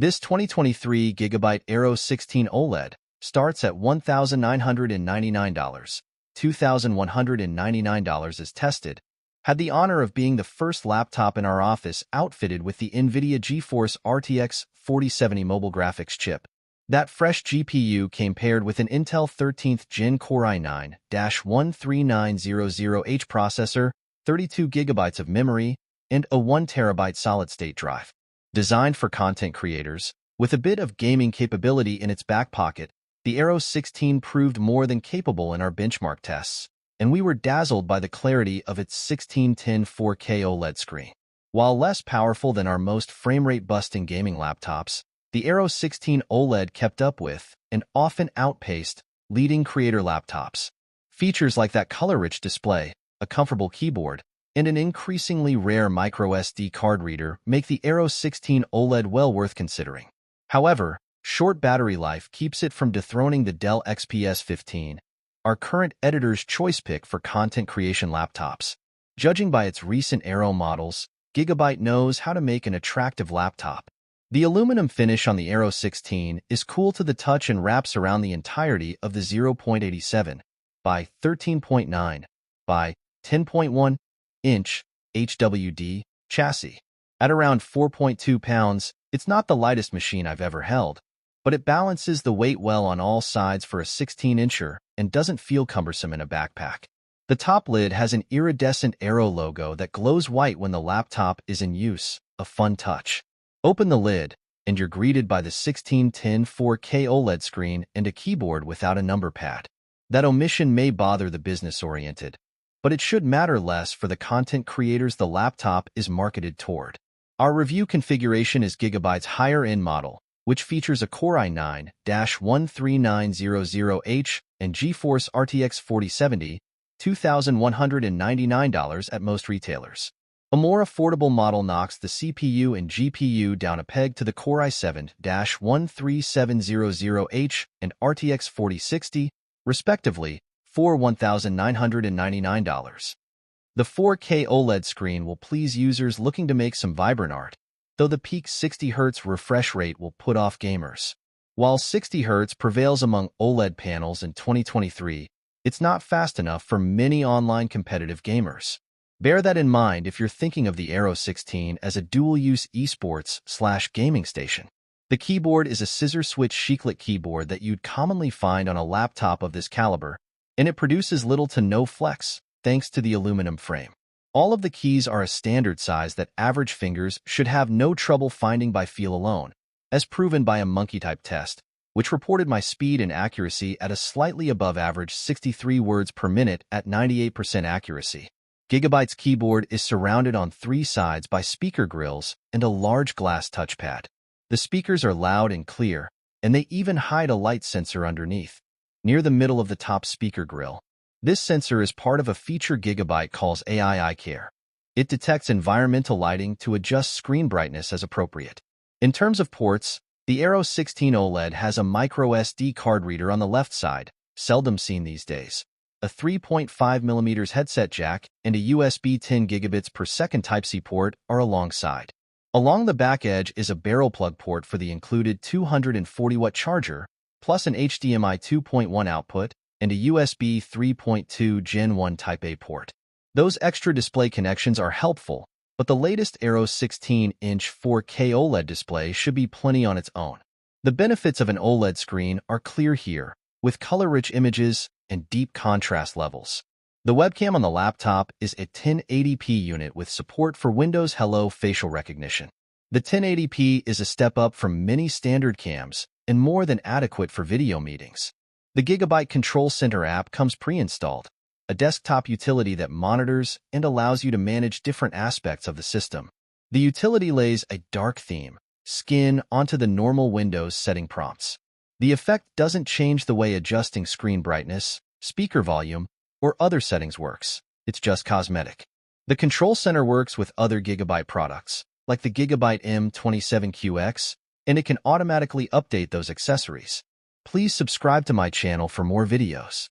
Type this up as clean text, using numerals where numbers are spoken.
This 2023 Gigabyte Aero 16 OLED starts at $1,999. $2,199 as tested. Had the honor of being the first laptop in our office outfitted with the NVIDIA GeForce RTX 4070 mobile graphics chip. That fresh GPU came paired with an Intel 13th Gen Core i9-13900H processor, 32 gigabytes of memory, and a 1 terabyte solid-state drive. Designed for content creators, with a bit of gaming capability in its back pocket, the Aero 16 proved more than capable in our benchmark tests, and we were dazzled by the clarity of its 1610 4K OLED screen. While less powerful than our most frame-rate-busting gaming laptops, the Aero 16 OLED kept up with, and often outpaced, leading creator laptops. Features like that color-rich display, a comfortable keyboard, and an increasingly rare microSD card reader make the Aero 16 OLED well worth considering. However, short battery life keeps it from dethroning the Dell XPS 15, our current editor's choice pick for content creation laptops. Judging by its recent Aero models, Gigabyte knows how to make an attractive laptop. The aluminum finish on the Aero 16 is cool to the touch and wraps around the entirety of the 0.87 by 13.9 by 10.1 inch HWD chassis. At around 4.2 pounds, it's not the lightest machine I've ever held, but it balances the weight well on all sides for a 16-incher and doesn't feel cumbersome in a backpack. The top lid has an iridescent Aero logo that glows white when the laptop is in use, a fun touch. Open the lid, and you're greeted by the 1610 4K OLED screen and a keyboard without a number pad. That omission may bother the business-oriented, but it should matter less for the content creators the laptop is marketed toward. Our review configuration is Gigabyte's higher-end model, which features a Core i9-13900H and GeForce RTX 4070, $2,199 at most retailers. A more affordable model knocks the CPU and GPU down a peg to the Core i7-13700H and RTX 4060, respectively, for $1,999. The 4K OLED screen will please users looking to make some vibrant art, though the peak 60 Hz refresh rate will put off gamers. While 60 Hz prevails among OLED panels in 2023, it's not fast enough for many online competitive gamers. Bear that in mind if you're thinking of the Aero 16 as a dual-use esports/gaming station. The keyboard is a scissor-switch chiclet keyboard that you'd commonly find on a laptop of this caliber, and it produces little to no flex, thanks to the aluminum frame. All of the keys are a standard size that average fingers should have no trouble finding by feel alone, as proven by a monkey-type test, which reported my speed and accuracy at a slightly above average 63 words per minute at 98% accuracy. Gigabyte's keyboard is surrounded on three sides by speaker grills and a large glass touchpad. The speakers are loud and clear, and they even hide a light sensor underneath, near the middle of the top speaker grill. This sensor is part of a feature Gigabyte calls AI Eye Care. It detects environmental lighting to adjust screen brightness as appropriate. In terms of ports, the Aero 16 OLED has a microSD card reader on the left side, seldom seen these days, a 3.5mm headset jack, and a USB 10 gigabits per second Type-C port are alongside. Along the back edge is a barrel plug port for the included 240-watt charger, plus an HDMI 2.1 output, and a USB 3.2 Gen 1 Type-A port. Those extra display connections are helpful, but the latest Aero 16-inch 4K OLED display should be plenty on its own. The benefits of an OLED screen are clear here, with color-rich images and deep contrast levels. The webcam on the laptop is a 1080p unit with support for Windows Hello facial recognition. The 1080p is a step up from many standard cams and more than adequate for video meetings. The Gigabyte Control Center app comes pre-installed, a desktop utility that monitors and allows you to manage different aspects of the system. The utility lays a dark theme, skin onto the normal Windows setting prompts. The effect doesn't change the way adjusting screen brightness, speaker volume, or other settings works. It's just cosmetic. The Control Center works with other Gigabyte products, like the Gigabyte M27QX, and it can automatically update those accessories. Please subscribe to my channel for more videos.